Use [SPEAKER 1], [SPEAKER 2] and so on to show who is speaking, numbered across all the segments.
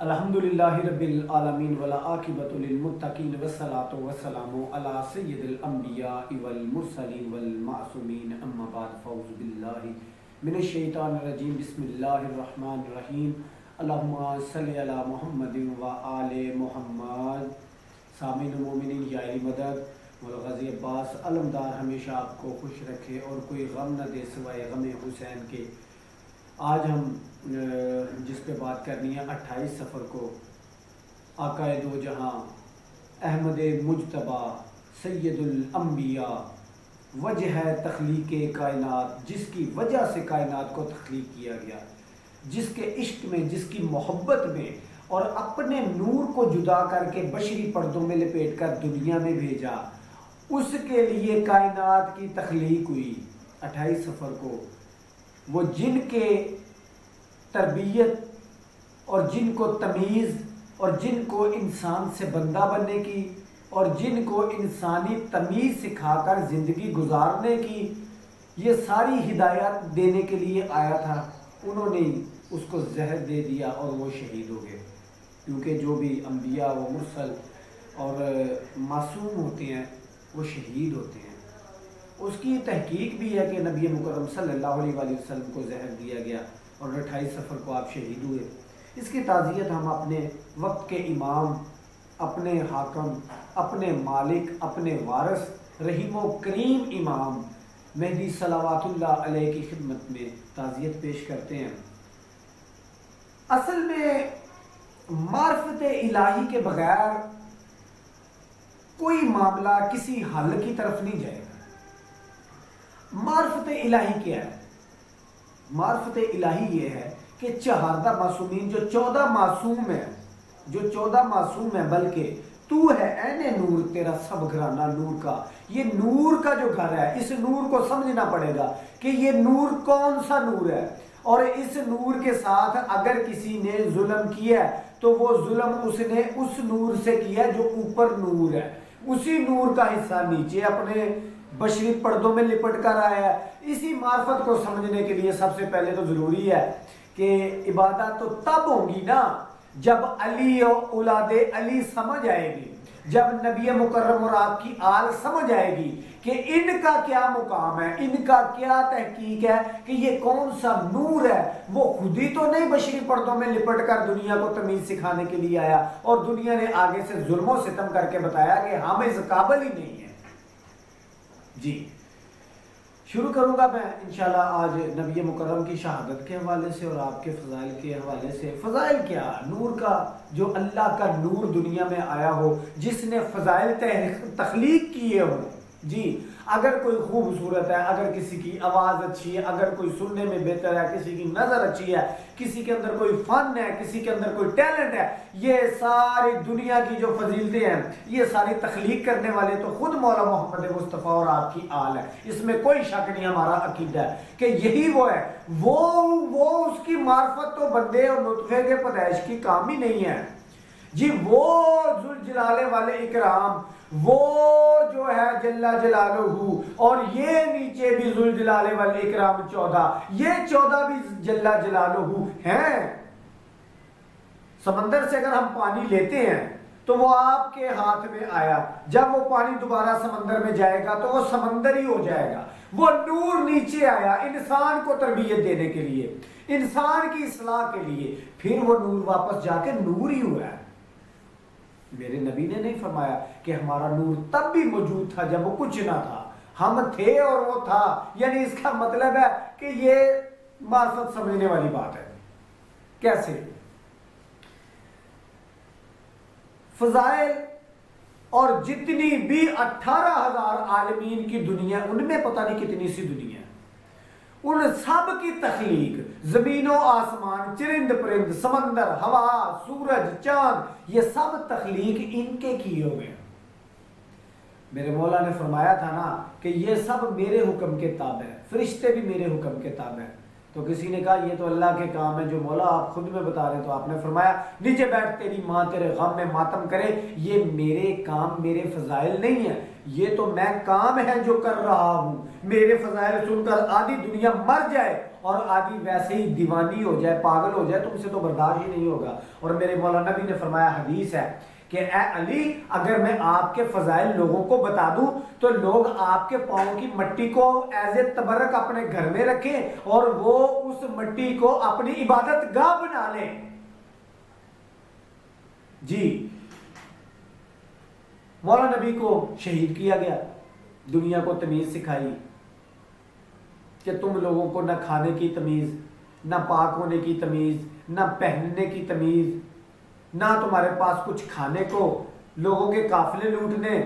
[SPEAKER 1] الحمدللہ رب العالمین والعاقبۃ للمتقین والصلاۃ والسلام علی سید الانبیاء والمرسلین والمعصومین اما بعد فاعوذ باللہ من الشیطان الرجیم بسم اللہ الرحمن الرحیم اللہم صلی علی محمد وآل محمد۔ سامعین و مومنین یا علی مدد والغازی عباس علمدار ہمیشہ آپ کو خوش رکھے اور کوئی غم نہ دے سوائے غم حسین کے۔ آج ہم جس پہ بات کرنی ہے 28 سفر کو آقا دو جہاں احمد مجتبیٰ سید الانبیاء وجہ تخلیق کائنات، جس کی وجہ سے کائنات کو تخلیق کیا گیا، جس کے عشق میں، جس کی محبت میں اور اپنے نور کو جدا کر کے بشری پردوں میں لپیٹ کر دنیا میں بھیجا، اس کے لیے کائنات کی تخلیق ہوئی 28 سفر کو۔ وہ جن کے تربیت اور جن کو تمیز اور جن کو انسان سے بندہ بننے کی اور جن کو انسانی تمیز سکھا کر زندگی گزارنے کی یہ ساری ہدایات دینے کے لیے آیا تھا، انہوں نے اس کو زہر دے دیا اور وہ شہید ہو گئے۔ کیونکہ جو بھی انبیاء و مرسل اور معصوم ہوتے ہیں وہ شہید ہوتے ہیں۔ اس کی تحقیق بھی ہے کہ نبی مکرم صلی اللہ علیہ وآلہ وسلم کو زہر دیا گیا اور 28 سفر کو آپ شہید ہوئے۔ اس کی تعزیت ہم اپنے وقت کے امام، اپنے حاکم، اپنے مالک، اپنے وارث رحیم و کریم امام مہدی صلوات اللہ علیہ کی خدمت میں تعزیت پیش کرتے ہیں۔ اصل میں معرفت الہی کے بغیر کوئی معاملہ کسی حل کی طرف نہیں جائے گا۔ معرفت الہی کیا ہے؟ معرفت الہی یہ ہے کہ چہاردہ معصومین جو 14 معصوم ہیں، بلکہ تو ہے عین نور، تیرا سب گھرانہ نور کا۔ یہ نور کا جو گھر ہے، اس نور کو سمجھنا پڑے گا کہ یہ نور کون سا نور ہے، اور اس نور کے ساتھ اگر کسی نے ظلم کیا ہے تو وہ ظلم اس نے اس نور سے کیا جو اوپر نور ہے، اسی نور کا حصہ نیچے اپنے بشری پردوں میں لپٹ کر آیا ہے۔ اسی معرفت کو سمجھنے کے لیے سب سے پہلے تو ضروری ہے کہ عبادت تو تب ہوں گی نا جب علی اور اولاد علی سمجھ آئے گی، جب نبی مکرم اور آپ کی آل سمجھ آئے گی کہ ان کا کیا مقام ہے، ان کا کیا تحقیق ہے، کہ یہ کون سا نور ہے۔ وہ خود ہی تو نہیں بشری پردوں میں لپٹ کر دنیا کو تمیز سکھانے کے لیے آیا، اور دنیا نے آگے سے ظلم و ستم کر کے بتایا کہ ہم اس قابل ہی نہیں ہیں۔ جی شروع کروں گا میں انشاءاللہ آج نبی مکرم کی شہادت کے حوالے سے اور آپ کے فضائل کے حوالے سے۔ فضائل کیا؟ نور کا، جو اللہ کا نور دنیا میں آیا ہو، جس نے فضائل تخلیق کیے ہو۔ جی اگر کوئی خوبصورت ہے، اگر کسی کی آواز اچھی ہے، اگر کوئی سننے میں بہتر ہے، کسی کی نظر اچھی ہے، کسی کے اندر کوئی فن ہے، کسی کے اندر کوئی ٹیلنٹ ہے، یہ ساری دنیا کی جو فضیلتیں ہیں یہ ساری تخلیق کرنے والے تو خود مولا محمد مصطفیٰ اور آپ کی آل ہے۔ اس میں کوئی شک نہیں، ہمارا عقیدہ ہے کہ یہی وہ ہے۔ وہ اس کی معرفت تو بندے اور نطفے کے پیدائش کی کام ہی نہیں ہے۔ جی وہ ذوالجلال والے اکرام، وہ جو ہے جل جلالہ، اور یہ نیچے بھی ذوالجلال والے اکرام 14، یہ 14 بھی جل جلالہ ہیں۔ سمندر سے اگر ہم پانی لیتے ہیں تو وہ آپ کے ہاتھ میں آیا، جب وہ پانی دوبارہ سمندر میں جائے گا تو وہ سمندر ہی ہو جائے گا۔ وہ نور نیچے آیا انسان کو تربیت دینے کے لیے، انسان کی اصلاح کے لیے، پھر وہ نور واپس جا کے نور ہی ہوا ہے۔ میرے نبی نے نہیں فرمایا کہ ہمارا نور تب بھی موجود تھا جب وہ کچھ نہ تھا، ہم تھے اور وہ تھا۔ یعنی اس کا مطلب ہے کہ یہ معرفت سمجھنے والی بات ہے۔ کیسے؟ فضائل اور جتنی بھی 18,000 عالمین کی دنیا، ان میں پتہ نہیں کتنی سی دنیا ہے، ان سب کی تخلیق، زمین و آسمان، چرند پرند، سمندر، ہوا، سورج، چاند، یہ سب تخلیق ان کے کیے ہوئے ہیں۔ میرے مولا نے فرمایا تھا نا کہ یہ سب میرے حکم کے تابع ہے، فرشتے بھی میرے حکم کے تابع ہیں۔ تو کسی نے کہا یہ تو اللہ کے کام ہے جو مولا آپ خود میں بتا رہے، تو آپ نے فرمایا نیچے بیٹھ، تیری ماں تیرے غم میں ماتم کرے، یہ میرے کام، میرے فضائل نہیں ہیں، یہ تو میں کام ہے جو کر رہا ہوں۔ میرے فضائل سن کر آدھی دنیا مر جائے اور آدمی ویسے ہی دیوانی ہو جائے، پاگل ہو جائے، تم سے تو برداشت ہی نہیں ہوگا۔ اور میرے مولانا نبی نے فرمایا، حدیث ہے کہ اے علی اگر میں آپ کے فضائل لوگوں کو بتا دوں تو لوگ آپ کے پاؤں کی مٹی کو ایز اے تبرک اپنے گھر میں رکھیں اور وہ اس مٹی کو اپنی عبادت گاہ بنا لیں۔ جی مولانا نبی کو شہید کیا گیا، دنیا کو تمیز سکھائی کہ تم لوگوں کو نہ کھانے کی تمیز، نہ پاک ہونے کی تمیز، نہ پہننے کی تمیز، نہ تمہارے پاس کچھ کھانے کو، لوگوں کے قافلے لوٹنے،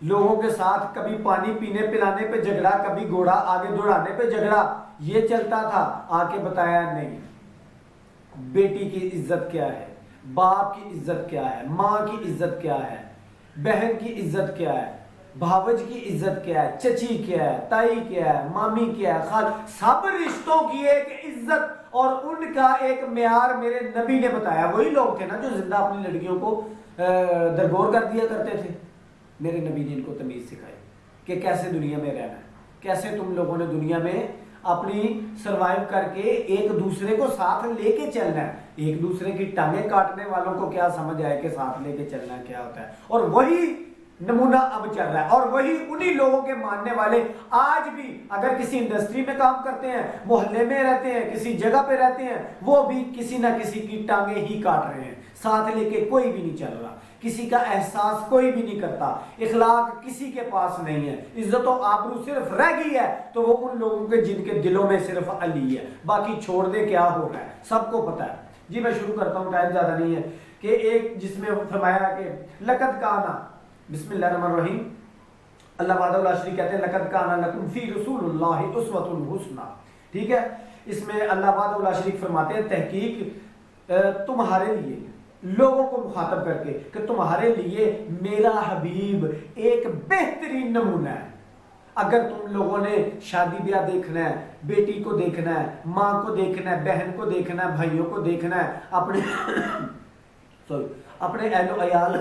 [SPEAKER 1] لوگوں کے ساتھ کبھی پانی پینے پلانے پہ جھگڑا، کبھی گھوڑا آگے دوڑانے پہ جھگڑا، یہ چلتا تھا۔ آ کے بتایا نہیں، بیٹی کی عزت کیا ہے، باپ کی عزت کیا ہے، ماں کی عزت کیا ہے، بہن کی عزت کیا ہے، بھاوج کی عزت کیا ہے، چچی کیا ہے، تائی کیا ہے، مامی کیا ہے، خال، سب رشتوں کی ایک عزت اور ان کا ایک معیار میرے نبی نے بتایا۔ وہی لوگ تھے نا جو زندہ اپنی لڑکیوں کو درگور کر دیا کرتے تھے، میرے نبی نے ان کو تمیز سکھائی کہ کیسے دنیا میں رہنا ہے، کیسے تم لوگوں نے دنیا میں اپنی سروائیو کر کے ایک دوسرے کو ساتھ لے کے چلنا ہے۔ ایک دوسرے کی ٹانگیں کاٹنے والوں کو کیا سمجھ آئے کہ ساتھ لے کے چلنا کیا ہوتا ہے، اور وہی نمونہ اب چل رہا ہے۔ اور وہی انہی لوگوں کے ماننے والے آج بھی اگر کسی انڈسٹری میں کام کرتے ہیں، محلے میں رہتے ہیں، کسی جگہ پہ رہتے ہیں، وہ بھی کسی نہ کسی کی ٹانگیں ہی کاٹ رہے ہیں، ساتھ لے کے کوئی بھی نہیں چل رہا، کسی کا احساس کوئی بھی نہیں کرتا، اخلاق کسی کے پاس نہیں ہے، عزت و آبرو صرف رہ گئی ہے تو وہ ان لوگوں کے جن کے دلوں میں صرف علی ہے، باقی چھوڑ دے کیا ہو رہا ہے سب کو پتا ہے۔ جی میں شروع کرتا ہوں، ٹائم زیادہ نہیں ہے، کہ ایک جس میں فرمایا کہ لقد کانا، بسم اللہ الرحمن الرحیم، اللہ وحدہ لا شریک کہتے ہیں لقد کان لکم فی رسول اللہ اسوۃ حسنہ، ٹھیک ہے۔ اس میں اللہ وحدہ لا شریک فرماتے ہیں تحقیق تمہارے لیے، لوگوں کو مخاطب کر کے، کہ تمہارے لیے میرا حبیب ایک بہترین نمونہ ہے۔ اگر تم لوگوں نے شادی بیاہ دیکھنا ہے، بیٹی کو دیکھنا ہے، ماں کو دیکھنا ہے، بہن کو دیکھنا ہے، بھائیوں کو دیکھنا ہے، اپنے اہل و عیال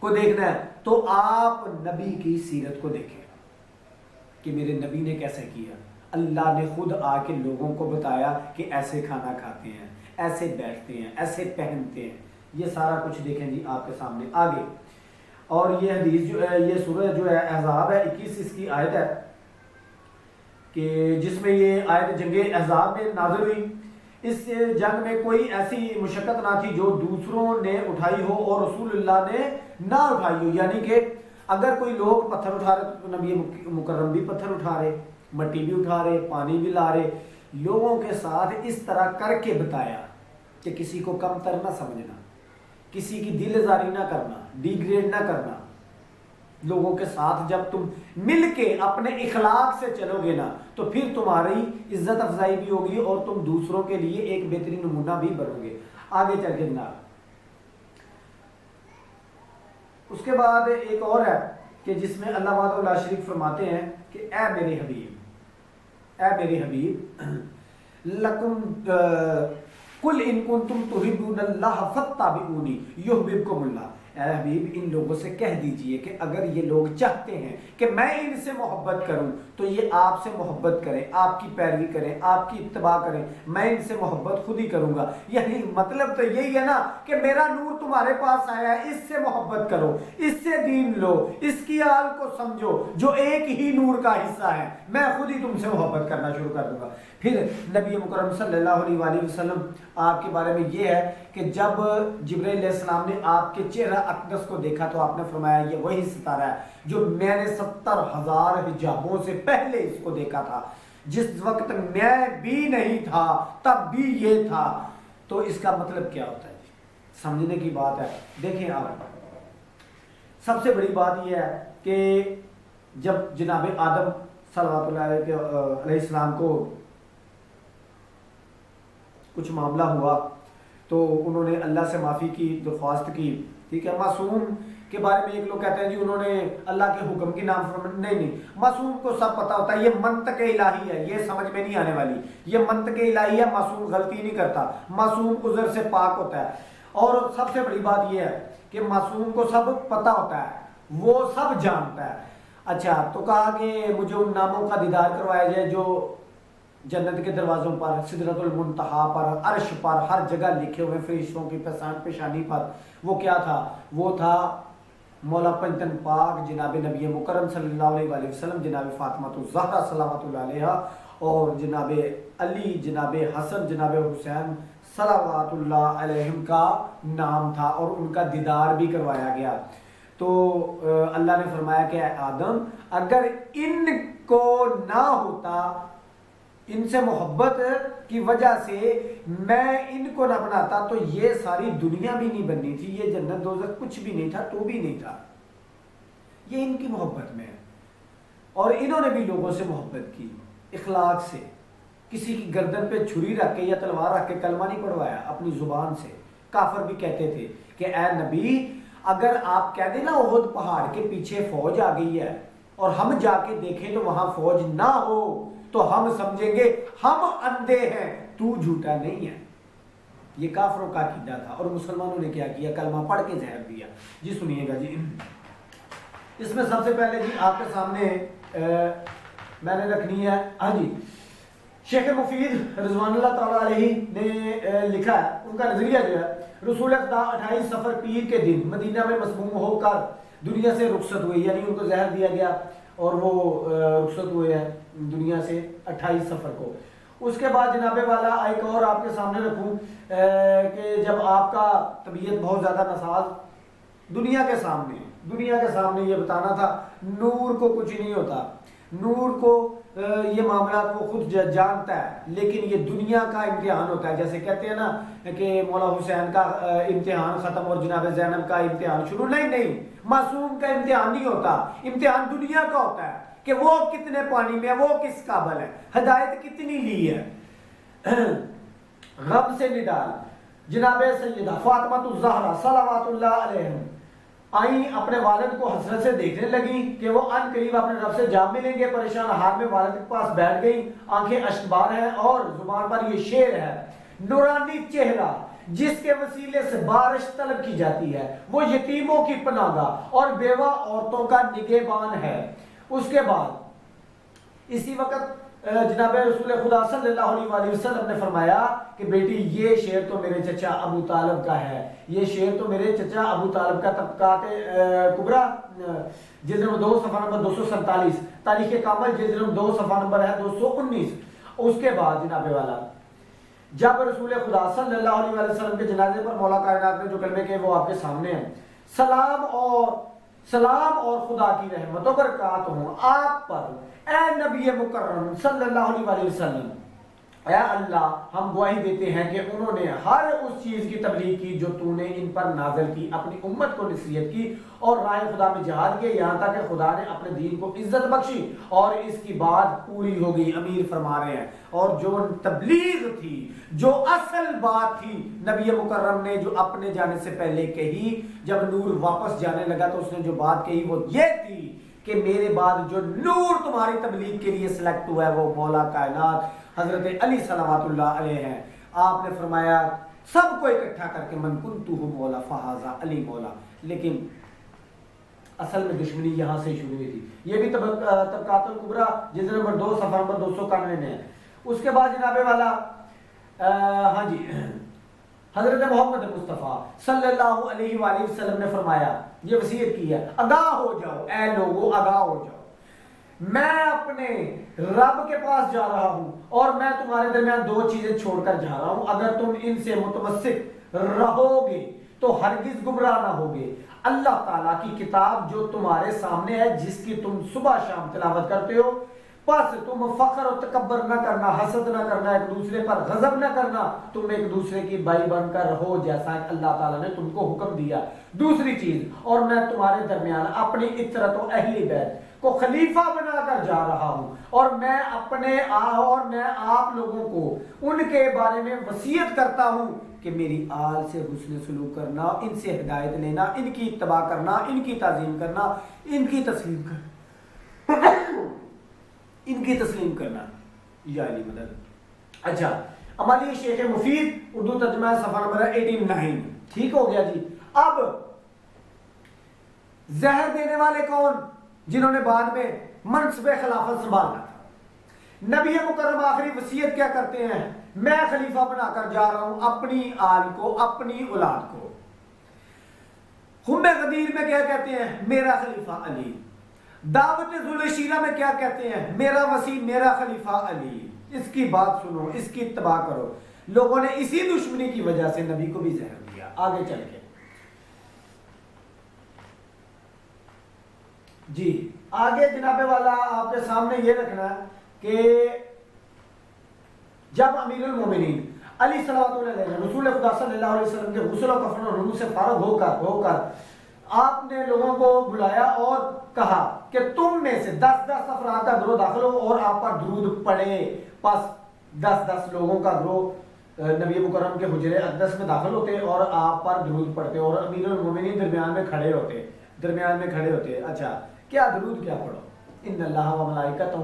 [SPEAKER 1] کو دیکھنا ہے، تو آپ نبی کی سیرت کو دیکھیں کہ میرے نبی نے کیسے کیا۔ اللہ نے خود آ کے لوگوں کو بتایا کہ ایسے کھانا کھاتے ہیں، ایسے بیٹھتے ہیں، ایسے پہنتے ہیں، یہ سارا کچھ دیکھیں جی آپ کے سامنے آگے۔ اور یہ حدیث جو ہے، یہ سورہ جو ہے احزاب ہے، 21 اس کی آیت ہے، کہ جس میں یہ آیت جنگ احزاب میں نازل ہوئی۔ اس جنگ میں کوئی ایسی مشقت نہ تھی جو دوسروں نے اٹھائی ہو اور رسول اللہ نے نہ اٹھائی ہو، یعنی کہ اگر کوئی لوگ پتھر اٹھا رہے تو نبی مکرم بھی پتھر اٹھا رہے، مٹی بھی اٹھا رہے، پانی بھی لا رہے، لوگوں کے ساتھ اس طرح کر کے بتایا کہ کسی کو کم تر نہ سمجھنا، کسی کی دل ازاری نہ کرنا، ڈیگریڈ نہ کرنا۔ لوگوں کے ساتھ جب تم مل کے اپنے اخلاق سے چلو گے نا تو پھر تمہاری عزت افزائی بھی ہوگی اور تم دوسروں کے لیے ایک بہترین نمونہ بھی بنو گے۔ آگے چل کے جناب اس کے بعد ایک اور ہے کہ جس میں اللہ وحدہ لا شریک فرماتے ہیں کہ اے میرے حبیب، اے میرے حبیب، لکم قل ان کنتم تحبون اللہ فاتبعونی یحببکم اللہ، اے حبیب ان لوگوں سے کہہ دیجئے کہ اگر یہ لوگ چاہتے ہیں کہ میں ان سے محبت کروں تو یہ آپ سے محبت کریں، آپ کی پیروی کریں، آپ کی اتباع کریں، میں ان سے محبت خود ہی کروں گا۔ یعنی مطلب تو یہی ہے نا کہ میرا نور تمہارے پاس آیا ہے، اس سے محبت کرو، اس سے دین لو، اس کی آل کو سمجھو جو ایک ہی نور کا حصہ ہے، میں خود ہی تم سے محبت کرنا شروع کر دوں گا۔ پھر نبی مکرم صلی اللہ علیہ وآلہ وسلم آپ کے بارے میں یہ ہے کہ جب جبرائیل علیہ السلام نے آپ کے چہرہ اقدس کو دیکھا تو آپ نے فرمایا یہ وہی ستارہ ہے جو میں نے 70,000 حجابوں سے پہلے اس کو دیکھا تھا، جس وقت میں بھی نہیں تھا تب بھی یہ تھا۔ تو اس کا مطلب کیا ہوتا ہے؟ سمجھنے کی بات ہے۔ دیکھیں آپ، سب سے بڑی بات یہ ہے کہ جب جناب آدم صلوات اللہ علیہ السلام کو کچھ معاملہ ہوا تو انہوں نے اللہ سے معافی کی درخواست کی، ٹھیک ہے۔ معصوم کے بارے میں ایک لوگ کہتے ہیں جی انہوں نے اللہ کے حکم کی نام فرمانی، نہیں، معصوم کو سب پتہ ہوتا ہے، یہ منطق الہی ہے، یہ سمجھ میں نہیں آنے والی، یہ منطق الہی ہے، معصوم غلطی نہیں کرتا، معصوم عذر سے پاک ہوتا ہے۔ اور سب سے بڑی بات یہ ہے کہ معصوم کو سب پتہ ہوتا ہے، وہ سب جانتا ہے۔ اچھا تو کہا کہ مجھے ان ناموں کا دیدار کروایا جائے جو جنت کے دروازوں پر، سدرۃ المنتہا پر، عرش پر، ہر جگہ لکھے ہوئے فرشتوں کی پیشانی پر. وہ کیا تھا؟ وہ تھا مولا پنجتن پاک جناب نبی مکرم صلی اللہ علیہ وآلہ وسلم، جناب فاطمہ الزہرا صلوات اللہ علیہا، اور جناب علی، جناب حسن، جناب حسین صلوات اللہ علیہم کا نام تھا، اور ان کا دیدار بھی کروایا گیا. تو اللہ نے فرمایا کہ اے آدم، اگر ان کو نہ ہوتا، ان سے محبت کی وجہ سے میں ان کو نہ بناتا، تو یہ ساری دنیا بھی نہیں بننی تھی، یہ جنت دوزخ کچھ بھی نہیں تھا، تو بھی نہیں تھا. یہ ان کی محبت میں ہے. اور انہوں نے بھی لوگوں سے محبت کی اخلاق سے. کسی کی گردن پہ چھری رکھ کے یا تلوار رکھ کے کلمہ نہیں پڑھوایا اپنی زبان سے. کافر بھی کہتے تھے کہ اے نبی، اگر آپ کہہ دیں نا احد پہاڑ کے پیچھے فوج آ گئی ہے اور ہم جا کے دیکھیں تو وہاں فوج نہ ہو تو ہم سمجھیں گے ہم اندھے ہیں، تو جھوٹا نہیں ہے. یہ کافروں کا عقیدہ تھا. اور مسلمانوں نے کیا کیا؟ کلمہ پڑھ کے زہر دیا. جی سنیے گا جی. اس میں سب سے پہلے جی آپ کے سامنے میں نے رکھنی ہے، ہاں جی، شیخ مفید رضوان اللہ تعالیٰ علیہ نے لکھا ہے. ان کا نظریہ جو ہے، رسول خدا 28 صفر پیر کے دن مدینہ میں مسموم ہو کر دنیا سے رخصت ہوئی، یعنی ان کو زہر دیا گیا اور وہ رخصت ہوئے ہیں دنیا سے 28 صفر کو. اس کے بعد جناب والا ایک اور آپ کے سامنے رکھوں کہ جب آپ کا طبیعت بہت زیادہ ناساز، دنیا کے سامنے یہ بتانا تھا نور کو کچھ نہیں ہوتا، نور کو یہ معاملات وہ خود جانتا ہے، لیکن یہ دنیا کا امتحان ہوتا ہے. جیسے کہتے ہیں نا کہ مولا حسین کا امتحان ختم اور جناب زینب کا امتحان شروع. نہیں، معصوم کا امتحان نہیں ہوتا، امتحان دنیا کا ہوتا ہے کہ وہ کتنے پانی میں ہے، وہ کس قابل ہے، ہدایت کتنی لی ہے. غم سے نڈال جناب سیدہ فاطمہ الزہرا صلوات اللہ علیہ آئیں، اپنے والد کو حسرت سے دیکھنے لگی کہ وہ ان قریب اپنے رب سے جا ملیں گے. پریشان حال میں والد کے پاس بیٹھ گئی، آنکھیں اشکبار ہیں اور زبان پر یہ شعر ہے: نورانی چہرہ جس کے وسیلے سے بارش طلب کی جاتی ہے، وہ یتیموں کی پناہ گاہ اور بیوہ عورتوں کا نگہبان ہے. اس کے بعد اسی وقت جناب رسول خدا صلی اللہ علیہ وآلہ وسلم نے فرمایا کہ بیٹی یہ شعر تو میرے چچا ابو طالب کا ہے، یہ شعر تو میرے چچا ابو طالب کا. طبقات کبریٰ جلد نمبر 2 صفحہ نمبر 247، تاریخ کامل جلد نمبر 2 صفحہ نمبر ہے 219. اس کے بعد جناب والا جب رسول خدا صلی اللہ علیہ وآلہ وسلم کے جنازے پر مولا کائنات نے جو کلمے کہے وہ آپ کے سامنے ہیں: سلام اور خدا کی رحمت و برکات ہوں آپ پر اے نبی مکرم صلی اللہ علیہ وآلہ وسلم. اے اللہ، ہم گواہی دیتے ہیں کہ انہوں نے ہر اس چیز کی تبلیغ کی جو تو نے ان پر نازل کی، اپنی امت کو نصیحت کی اور راہ خدا میں جہاد کیا، یہاں تک کہ خدا نے اپنے دین کو عزت بخشی اور اس کی بات پوری ہو گئی. امیر فرما رہے ہیں، اور جو تبلیغ تھی، جو اصل بات تھی نبی مکرم نے جو اپنے جانے سے پہلے کہی، جب نور واپس جانے لگا تو اس نے جو بات کہی وہ یہ تھی کہ میرے بعد جو نور تمہاری تبلیغ کے لیے سلیکٹ ہوا ہے وہ مولا کائنات حضرت علی صلوات اللہ علیہ ہیں. آپ نے فرمایا سب کو اکٹھا کر کے من کنتہ مولا فہذا علی مولا. لیکن اصل میں دشمنی یہاں سے شروع ہوئی تھی. یہ بھی طبقات الکبریٰ جلد نمبر 2 صفحہ نمبر 291 میں ہے. اس کے بعد جناب والا ہاں جی حضرت محمد مصطفیٰ صلی اللہ علیہ وآلہ وسلم نے فرمایا، یہ وصیت کی ہے: آگاہ ہو جاؤ اے لوگو، آگاہ ہو جاؤ، میں اپنے رب کے پاس جا رہا ہوں اور میں تمہارے درمیان 2 چیزیں چھوڑ کر جا رہا ہوں. اگر تم ان سے متمسک رہو گے تو ہرگز گمراہ نہ ہوگے. اللہ تعالیٰ کی کتاب جو تمہارے سامنے ہے، جس کی تم صبح شام تلاوت کرتے ہو، پس تم فخر و تکبر نہ کرنا، حسد نہ کرنا، ایک دوسرے پر غضب نہ کرنا، تم ایک دوسرے کی بائی بن کر رہو جیسا اللہ تعالیٰ نے تم کو حکم دیا. دوسری چیز، اور میں تمہارے درمیان اپنی اطرت و اہل بیت کو خلیفہ بنا کر جا رہا ہوں اور میں آپ لوگوں کو ان کے بارے میں وصیت کرتا ہوں کہ میری آل سے حسن سلوک کرنا، ان سے ہدایت لینا، ان کی اتباع کرنا، ان کی تعظیم کرنا، ان کی تسلیم کرنا ان کی تسلیم کرنا. یا علی مدد. اچھا، ہماری شیخ مفید اردو ترجمہ صفحہ نمبر 89. ٹھیک ہو گیا جی. اب زہر دینے والے کون؟ جنہوں نے بعد میں منصب خلافت سنبھالنا تھا۔ نبی مکرم آخری وصیت کیا کرتے ہیں؟ میں خلیفہ بنا کر جا رہا ہوں اپنی آل کو، اپنی اولاد کو۔ خم غدیر میں کیا کہتے ہیں؟ میرا خلیفہ علی۔ دعوت ذوالشیرہ میں کیا کہتے ہیں؟ میرا وصی، میرا خلیفہ علی۔ اس کی بات سنو، اس کی اتباع کرو۔ لوگوں نے اسی دشمنی کی وجہ سے نبی کو بھی زہر دیا۔ آگے چل کے جی آگے جناب والا آپ کے سامنے یہ رکھنا ہے کہ جب امیر المومنین علی صلوات اللہ علیہ رسول خدا صلی اللہ علیہ وسلم کے غسل و کفن اور رموز سے فارغ ہو کر آپ نے لوگوں کو بلایا اور کہا کہ تم میں سے 10 افراد کا گروہ داخل ہو اور آپ پر درود پڑے۔ پس 10 لوگوں کا گروہ نبی مکرم کے حجرے اقدس میں داخل ہوتے اور آپ پر درود پڑھتے اور امیر المومنین درمیان میں کھڑے ہوتے۔ اچھا کیا درود کیا پڑھو؟ ان اللہ و ملائکتہ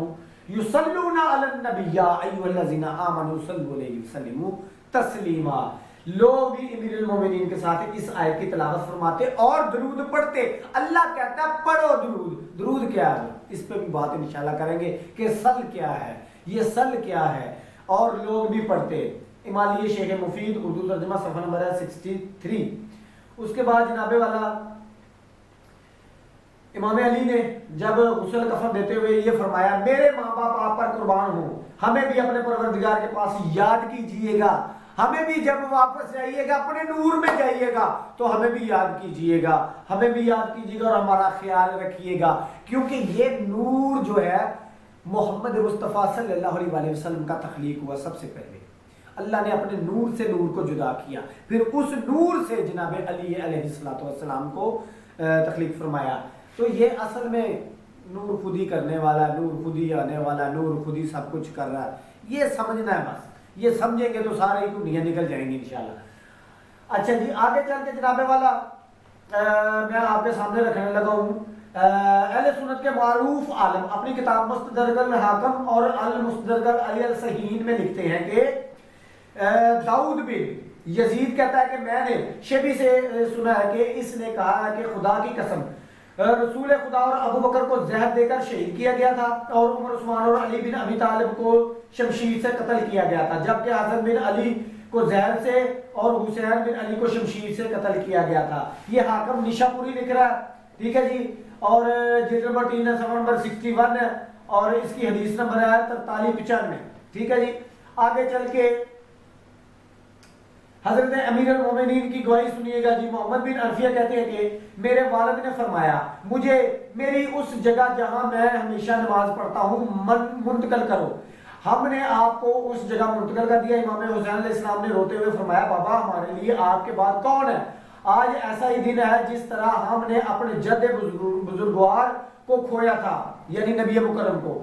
[SPEAKER 1] یصلون علی النبی یا ایھا الذین آمنوا صلوا علیہ وسلموا تسلیما۔ لوگ بھی امیر المومنین کے ساتھ اس آیت کی تلاوت فرماتے اور درود پڑھتے۔ اللہ کہتا ہے پڑھو درود۔ درود کیا ہے؟ اس پہ بھی بات انشاءاللہ کریں گے کہ سل کیا ہے، یہ سل کیا ہے، اور لوگ بھی پڑھتے۔ امالیہ شیخ مفید اردو ترجمہ صفحہ نمبر ہے 63۔ اس کے بعد جناب والا امام علی نے جب غسل کفن دیتے ہوئے یہ فرمایا میرے ماں باپ آپ پر قربان ہوں، ہمیں بھی اپنے پروردگار کے پاس یاد کیجئے گا، ہمیں بھی جب واپس جائیے گا اپنے نور میں جائیے گا تو ہمیں بھی یاد کیجئے گا، ہمیں بھی یاد کیجئے گا اور ہمارا خیال رکھیے گا، کیونکہ یہ نور جو ہے محمد مصطفیٰ صلی اللہ علیہ وسلم کا تخلیق ہوا سب سے پہلے۔ اللہ نے اپنے نور سے نور کو جدا کیا، پھر اس نور سے جناب علی علیہ السلام کو تخلیق فرمایا۔ تو یہ اصل میں نور خودی کرنے والا، نور خودی آنے والا، نور خودی سب کچھ کر رہا ہے، یہ سمجھنا ہے بس۔ یہ سمجھیں گے تو سارے ہی کنیاں نکل جائیں گی انشاءاللہ۔ اچھا جی آگے چل کے جناب والا میں آپ کے سامنے رکھنے لگا ہوں اہل سنت کے معروف عالم اپنی کتاب مستدرک الحاکم اور المستدرک علی الصحیحین میں لکھتے ہیں کہ داؤد بن یزید کہتا ہے کہ میں نے شبی سے سنا ہے کہ اس نے کہا ہے کہ خدا کی قسم رسول خدا اور ابو بکر کو زہر دے کر شہید کیا گیا تھا اور عمر عثمان اور علی بن ابی طالب کو شمشیر سے قتل کیا گیا تھا، جبکہ حسن بن علی کو زہر سے اور حسین بن علی کو شمشیر سے قتل کیا گیا تھا۔ یہ حاکم نشا پوری لکھ رہا ہے، ٹھیک ہے جی، اور جلد نمبر 3 ہے، صفحہ نمبر 61 ہے، اور اس کی حدیث نمبر ہے 4395، ٹھیک ہے جی۔ آگے چل کے حضرت امیر المومنین کی گواہی سنیے گا جی۔ محمد بن عرفیہ کہتے ہیں کہ میرے والد نے فرمایا مجھے میری اس جگہ جہاں میں ہمیشہ نماز پڑھتا ہوں منتقل کرو۔ ہم نے آپ کو اس جگہ منتقل کر دیا۔ امام حسین علیہ السلام نے روتے ہوئے فرمایا بابا ہمارے لیے آپ کے بعد کون ہے؟ آج ایسا ہی دن ہے جس طرح ہم نے اپنے جد بزرگوار کو کھویا تھا، یعنی نبی مکرم کو۔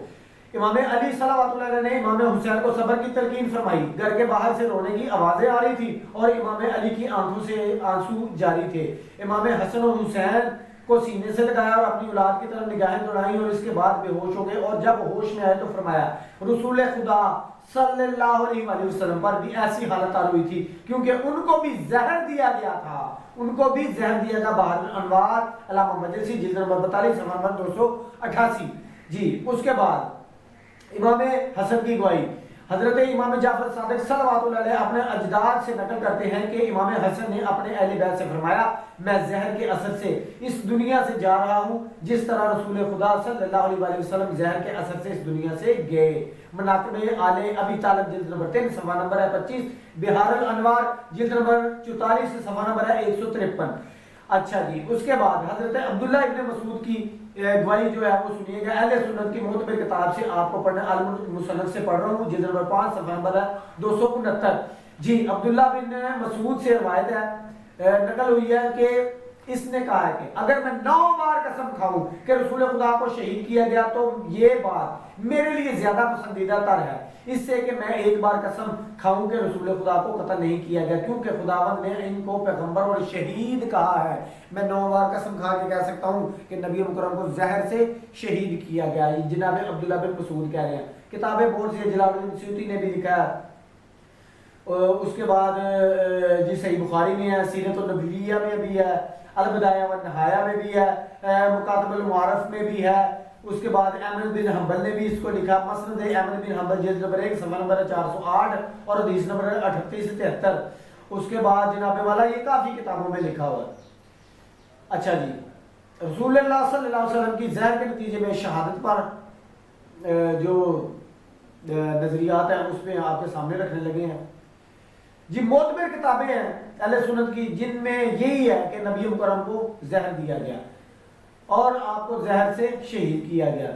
[SPEAKER 1] امام علی صلوات اللہ علیہ نے امام حسین کو صبر کی تلقین فرمائی۔ گھر کے باہر سے رونے کی آوازیں آ رہی تھی اور امام علی کی آنکھوں سے آنسو جاری تھے۔ امام حسن و حسین کو سینے سے لگایا اور اپنی اولاد کی طرف نگاہیں دوڑائیں اور اس کے بعد بے ہوش ہو گئے، اور جب ہوش میں آئے تو فرمایا رسول خدا صلی اللہ علیہ وسلم پر بھی ایسی حالت آ ہوئی تھی کیونکہ ان کو بھی زہر دیا گیا تھا، ان کو بھی زہر دیا گیا۔ بہار الانوار علامہ مجلسی جلد نمبر 42 صفحہ نمبر 288 جی۔ اس کے بعد امام حسن کی گواہی حضرت امام جعفر صادق صلوات اللہ علیہ اپنے اجداد سے نقل کرتے ہیں کہ امام حسن نے اپنے اہل بیت سے فرمایا میں زہر کے اثر سے اس دنیا سے جا رہا ہوں جس طرح رسول خدا صلی اللہ علیہ وسلم زہر کے اثر سے اس دنیا سے گئے۔ مناقب آل ابی طالب جلد نمبر 3 صفحہ نمبر ہے 25، بہار الانوار جلد نمبر 44 صفحہ نمبر ہے 153۔ اچھا جی، اس کے بعد حضرت عبداللہ ابن مسعود کی گواہی جو ہے وہ سنیے گا۔ اہل سنت کی معتبر کتاب سے آپ کو پڑھنا، المصنف سے پڑھ رہا ہوں، جلد نمبر 5 صفحہ نمبر ہے 269 جی۔ عبداللہ بن مسعود سے روایت ہے، نقل ہوئی ہے کہ اس نے کہا ہے کہ اگر میں 9 بار قسم کھاؤں کہ رسول خدا کو شہید کیا گیا تو یہ بات میرے لیے زیادہ پسندیدہ تر ہے اس سے کہ میں 1 بار قسم کھاؤں کہ رسول خدا کو قتل نہیں کیا گیا، کیونکہ خداوند نے ان کو پیغمبر اور شہید کہا ہے۔ میں 9 بار قسم کھا کے کہہ سکتا ہوں کہ نبی مکرم کو زہر سے شہید کیا گیا۔ جناب عبداللہ بن مسعود کہہ رہے ہیں، کتابیں بہت سی جلال الدین سیوطی نے بھی لکھا ہے۔ اس کے بعد جی صحیح بخاری میں ہے، سیرت النبویہ میں بھی ہے، البدایہ والنہایہ میں بھی ہے، مکاتب المعارف میں بھی ہے، اس کے بعد احمد بن حنبل نے بھی اس کو لکھا، مسند احمد بن حنبل جلد نمبر 1 صفحہ نمبر 408 اور حدیث نمبر 38 سے 73۔ اس کے بعد جناب والا یہ کافی کتابوں میں لکھا ہوا ہے۔ اچھا جی، رسول اللہ صلی اللہ علیہ وسلم کی زہر کے نتیجے میں شہادت پر جو نظریات ہیں اس میں آپ کے سامنے رکھنے لگے ہیں جی۔ معتبر کتابیں ہیں اہل سنت کی جن میں یہی ہے کہ نبی مکرم کو زہر دیا گیا اور آپ کو زہر سے شہید کیا گیا۔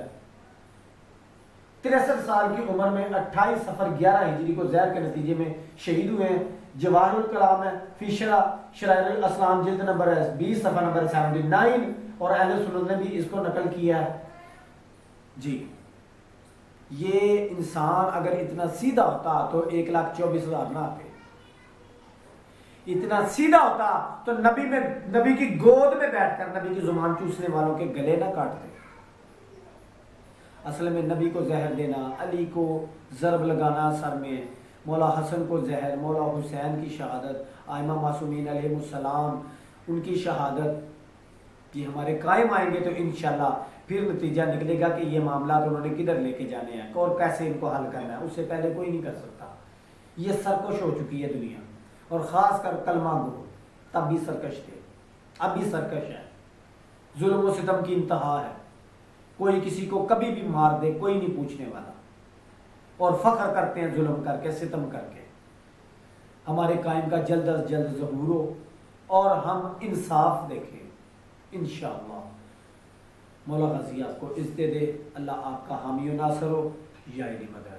[SPEAKER 1] 63 سال کی عمر میں 28 صفر 11 ہجری کو زہر کے نتیجے میں شہید ہوئے ہیں۔ جواہر الکلام ہے فی شرائع الاسلام جلد نمبر 20 صفحہ نمبر 79 اور اہل سنت نے بھی اس کو نقل کیا ہے جی۔ یہ انسان اگر اتنا سیدھا ہوتا تو 1,24,000 نہ آتے، اتنا سیدھا ہوتا تو نبی کی گود میں بیٹھ کر نبی کی زبان چوسنے والوں کے گلے نہ کاٹتے۔ اصل میں نبی کو زہر دینا، علی کو ضرب لگانا سر میں، مولا حسن کو زہر، مولا حسین کی شہادت، آئمہ معصومین علیہ السلام ان کی شہادت یہ ہمارے قائم آئیں گے تو انشاءاللہ پھر نتیجہ نکلے گا کہ یہ معاملات انہوں نے کدھر لے کے جانے ہیں اور کیسے ان کو حل کرنا ہے۔ اس سے پہلے کوئی نہیں کر سکتا۔ یہ سرکش ہو چکی ہے دنیا، اور خاص کر کلمہ گو تب بھی سرکش تھے، اب بھی سرکش ہے۔ ظلم و ستم کی انتہا ہے، کوئی کسی کو کبھی بھی مار دے کوئی نہیں پوچھنے والا، اور فخر کرتے ہیں ظلم کر کے، ستم کر کے۔ ہمارے قائم کا جلد از جلد ظہور ہو اور ہم انصاف دیکھیں انشاءاللہ۔ مولا غازی آپ کو عزت دے، اللہ آپ کا حامی و ناصر ہو، یا مدد۔